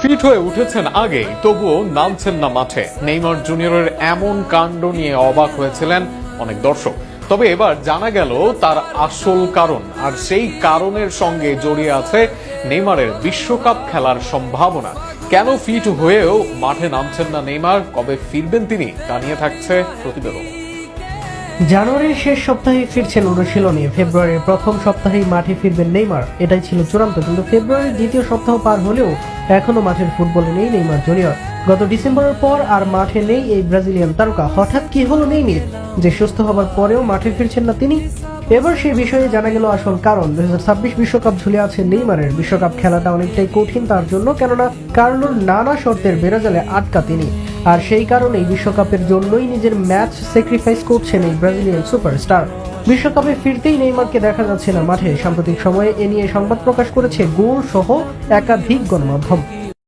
Fit হয়ে উঠেছেন আগেই, তবুও নামছেন না মাঠে। নেইমার জুনিয়রের এমন কাণ্ড নিয়ে অবাক হয়েছিলেন অনেক দর্শক। তবে এবার জানা গেল তার আসল কারণ, আর সেই কারণের সঙ্গে জড়িয়ে আছে নেইমারের বিশ্বকাপ খেলার সম্ভাবনা। কেন ফিট হয়েও মাঠে নামছেন না নেইমার, কবে ফিরবেন তিনি, তা নিয়ে থাকছে প্রতিবেদন। জানুয়ারির শেষ সপ্তাহে ফিরছেন অনুশীলনে, ফেব্রুয়ারির প্রথম সপ্তাহেই মাঠে ফিরবেন নেইমার, এটাই ছিল চূড়ান্ত। কিন্তু ফেব্রুয়ারির দ্বিতীয় সপ্তাহ পার হলেও এখনো মাঠের ফুটবলে নেই নেইমার জুনিয়র। গত ডিসেম্বরের পর আর মাঠে নেই এই ব্রাজিলিয়ান তারকা। হঠাৎ কি হলো নেইমার যে সুস্থ হবার পরেও মাঠে ফিরছেন না তিনি? এবার সেই বিষয়ে জানা গেল আসল কারণ। 2026 বিশ্বকাপ ঝুলে আছে নেইমারের। বিশ্বকাপ খেলাটা অনেকটাই কঠিন তার জন্য, কেননা কার্লোর নানা শর্তের বেড়াজালে আটকা তিনি। আর সেই কারণেই বিশ্বকাপের জন্যই নিজের ম্যাচ স্যাক্রিফাইস করছেন এই ব্রাজিলিয়ান সুপারস্টার। বিশ্বকাপে ফিরতেই নেইমারকে দেখা যাচ্ছে না মাঠে। সাম্প্রতিক সময়ে এ নিয়ে সংবাদ প্রকাশ করেছে গোল সহ একাধিক গণমাধ্যম।